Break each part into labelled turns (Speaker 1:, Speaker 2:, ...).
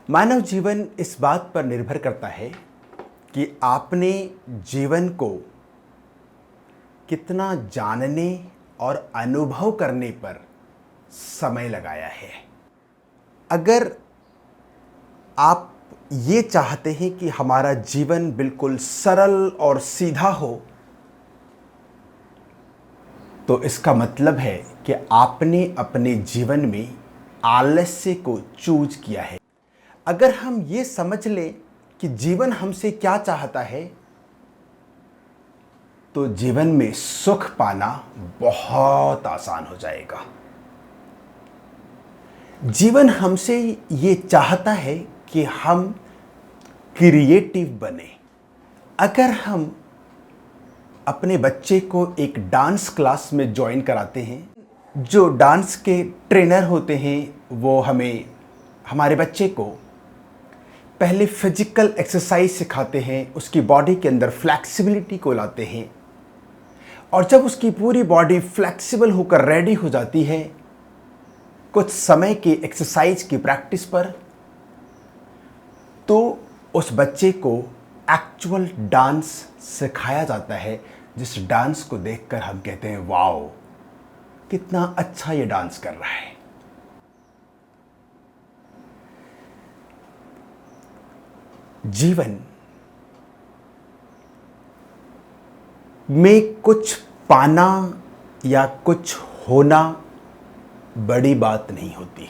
Speaker 1: मानव जीवन इस बात पर निर्भर करता है कि आपने जीवन को कितना जानने और अनुभव करने पर समय लगाया है। अगर आप ये चाहते हैं कि हमारा जीवन बिल्कुल सरल और सीधा हो, तो इसका मतलब है कि आपने अपने जीवन में आलस्य को चूज किया है। अगर हम ये समझ लें कि जीवन हमसे क्या चाहता है, तो जीवन में सुख पाना बहुत आसान हो जाएगा। जीवन हमसे ये चाहता है कि हम क्रिएटिव बने। अगर हम अपने बच्चे को एक डांस क्लास में ज्वाइन कराते हैं, जो डांस के ट्रेनर होते हैं वो हमारे बच्चे को पहले फिजिकल एक्सरसाइज सिखाते हैं, उसकी बॉडी के अंदर फ्लेक्सिबिलिटी को लाते हैं, और जब उसकी पूरी बॉडी फ्लेक्सिबल होकर रेडी हो जाती है कुछ समय की एक्सरसाइज की प्रैक्टिस पर, तो उस बच्चे को एक्चुअल डांस सिखाया जाता है, जिस डांस को देखकर हम कहते हैं वाओ, कितना अच्छा ये डांस कर रहा है। जीवन में कुछ पाना या कुछ होना बड़ी बात नहीं होती।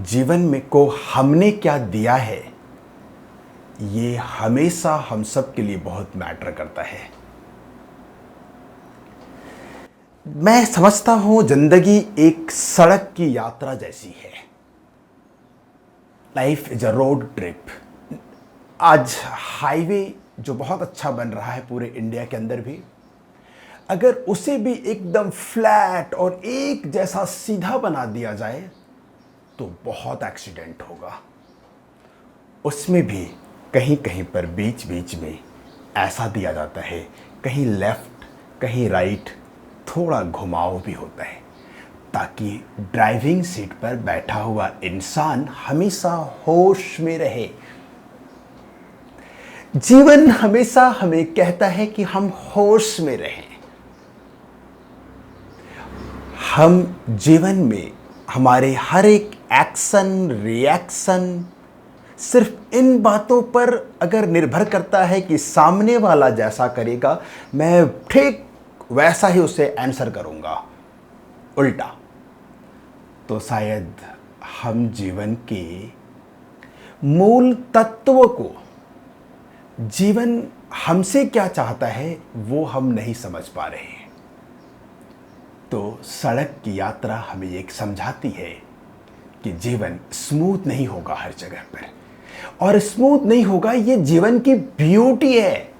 Speaker 1: जीवन में को हमने क्या दिया है, ये हमेशा हम सब के लिए बहुत मैटर करता है। मैं समझता हूं जिंदगी एक सड़क की यात्रा जैसी है। Life is a road trip. आज हाईवे जो बहुत अच्छा बन रहा है पूरे इंडिया के अंदर भी, अगर उसे भी एकदम फ्लैट और एक जैसा सीधा बना दिया जाए तो बहुत एक्सीडेंट होगा। उसमें भी कहीं कहीं पर बीच बीच में ऐसा दिया जाता है, कहीं लेफ्ट कहीं राइट, थोड़ा घुमाव भी होता है, ताकि ड्राइविंग सीट पर बैठा हुआ इंसान हमेशा होश में रहे। जीवन हमेशा हमें कहता है कि हम होश में रहें। हम जीवन में हमारे हर एक एक्शन रिएक्शन सिर्फ इन बातों पर अगर निर्भर करता है कि सामने वाला जैसा करेगा मैं ठीक वैसा ही उसे आंसर करूंगा, उल्टा, तो शायद हम जीवन के मूल तत्व को, जीवन हमसे क्या चाहता है, वो हम नहीं समझ पा रहे हैं। तो सड़क की यात्रा हमें एक समझाती है कि जीवन स्मूथ नहीं होगा हर जगह पर, और स्मूथ नहीं होगा, ये जीवन की ब्यूटी है।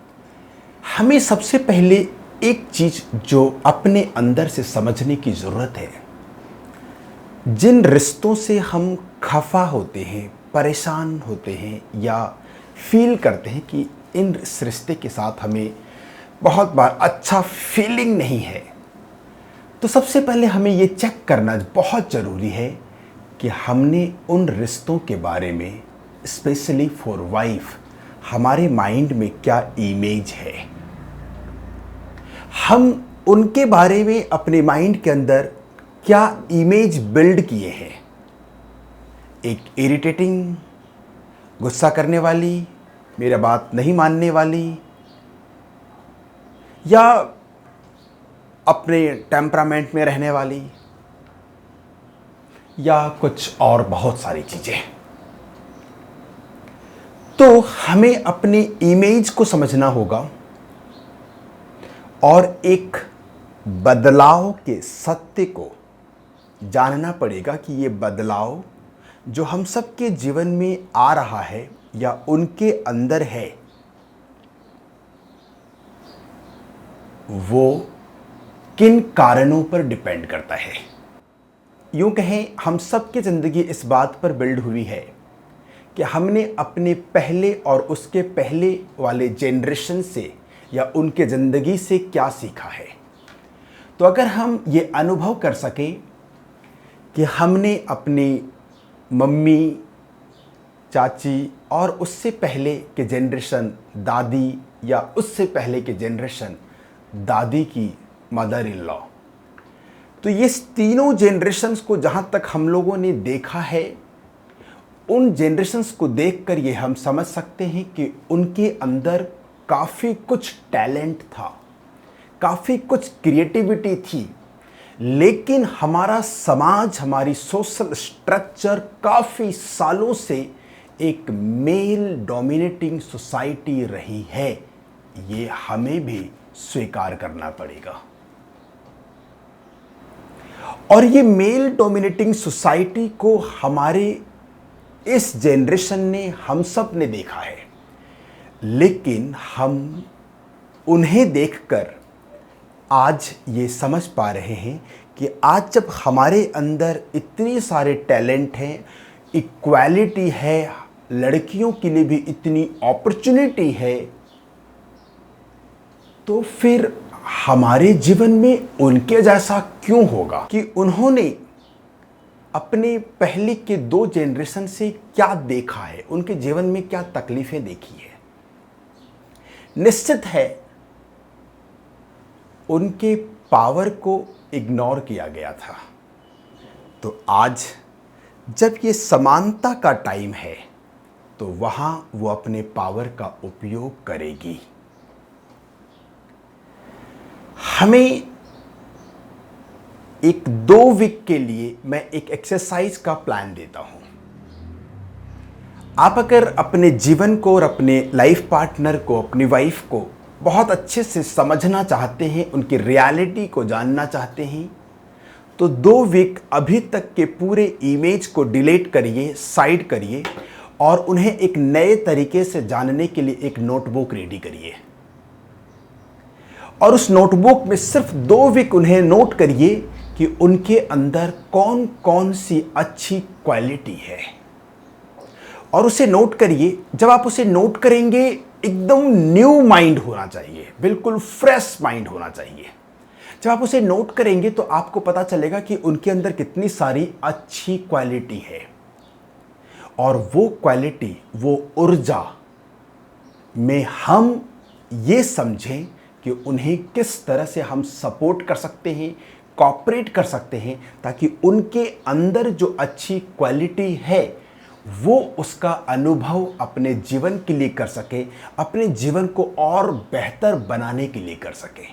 Speaker 1: हमें सबसे पहले एक चीज जो अपने अंदर से समझने की जरूरत है, जिन रिश्तों से हम खफा होते हैं, परेशान होते हैं, या फील करते हैं कि इस रिश्ते के साथ हमें बहुत बार अच्छा फीलिंग नहीं है, तो सबसे पहले हमें ये चेक करना बहुत ज़रूरी है कि हमने उन रिश्तों के बारे में, स्पेशली फॉर वाइफ, हमारे माइंड में क्या इमेज है। हम उनके बारे में अपने माइंड के अंदर क्या इमेज बिल्ड किए हैं। एक इरिटेटिंग, गुस्सा करने वाली, मेरा बात नहीं मानने वाली, या अपने टेम्परामेंट में रहने वाली, या कुछ और बहुत सारी चीजें। तो हमें अपने इमेज को समझना होगा और एक बदलाव के सत्य को जानना पड़ेगा कि ये बदलाव जो हम सबके जीवन में आ रहा है या उनके अंदर है, वो किन कारणों पर डिपेंड करता है। यूं कहें, हम सबकी ज़िंदगी इस बात पर बिल्ड हुई है कि हमने अपने पहले और उसके पहले वाले जनरेशन से या उनके ज़िंदगी से क्या सीखा है। तो अगर हम ये अनुभव कर सकें कि हमने अपनी मम्मी चाची और उससे पहले के जनरेशन दादी या उससे पहले के जनरेशन दादी की मदर इन लॉ। तो ये तीनों जनरेशन्स को जहाँ तक हम लोगों ने देखा है, उन जनरेशन्स को देखकर ये हम समझ सकते हैं कि उनके अंदर काफ़ी कुछ टैलेंट था, काफ़ी कुछ क्रिएटिविटी थी, लेकिन हमारा समाज, हमारी सोशल स्ट्रक्चर काफ़ी सालों से एक मेल डोमिनेटिंग सोसाइटी रही है। ये हमें भी स्वीकार करना पड़ेगा। और ये मेल डोमिनेटिंग सोसाइटी को हमारे इस जनरेशन ने, हम सब ने देखा है, लेकिन हम उन्हें देखकर आज ये समझ पा रहे हैं कि आज जब हमारे अंदर इतने सारे टैलेंट हैं, इक्वालिटी है, लड़कियों के लिए भी इतनी अपॉर्चुनिटी है, तो फिर हमारे जीवन में उनके जैसा क्यों होगा कि उन्होंने अपने पहले के 2 जनरेशन से क्या देखा है, उनके जीवन में क्या तकलीफें देखी है। निश्चित है उनके पावर को इग्नोर किया गया था। तो आज जब ये समानता का टाइम है, तो वहां वो अपने पावर का उपयोग करेगी। हमें एक 2 वीक के लिए मैं एक एक्सरसाइज का प्लान देता हूं। आप अगर अपने जीवन को और अपने लाइफ पार्टनर को, अपनी वाइफ को बहुत अच्छे से समझना चाहते हैं, उनकी रियलिटी को जानना चाहते हैं, तो 2 वीक अभी तक के पूरे इमेज को डिलीट करिए, साइड करिए और उन्हें एक नए तरीके से जानने के लिए एक नोटबुक रेडी करिए। और उस नोटबुक में सिर्फ 2 वीक उन्हें नोट करिए कि उनके अंदर कौन कौन सी अच्छी क्वालिटी है। और उसे नोट करिए। जब आप उसे नोट करेंगे, एकदम न्यू माइंड होना चाहिए, बिल्कुल फ्रेश माइंड होना चाहिए। जब आप उसे नोट करेंगे तो आपको पता चलेगा कि उनके अंदर कितनी सारी अच्छी क्वालिटी है। और वो क्वालिटी, वो ऊर्जा में हम ये समझें कि उन्हें किस तरह से हम सपोर्ट कर सकते हैं, कोऑपरेट कर सकते हैं, ताकि उनके अंदर जो अच्छी क्वालिटी है वो उसका अनुभव अपने जीवन के लिए कर सके, अपने जीवन को और बेहतर बनाने के लिए कर सके।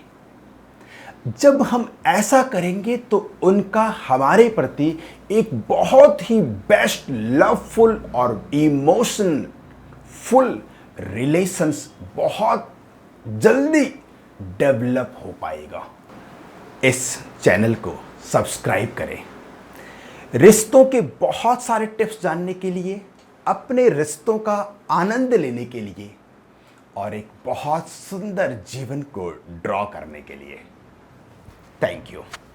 Speaker 1: जब हम ऐसा करेंगे तो उनका हमारे प्रति एक बहुत ही बेस्ट लवफुल और इमोशन फुल रिलेशंस बहुत जल्दी डेवलप हो पाएगा। इस चैनल को सब्सक्राइब करें। रिश्तों के बहुत सारे टिप्स जानने के लिए, अपने रिश्तों का आनंद लेने के लिए और एक बहुत सुंदर जीवन को ड्रॉ करने के लिए। Thank you.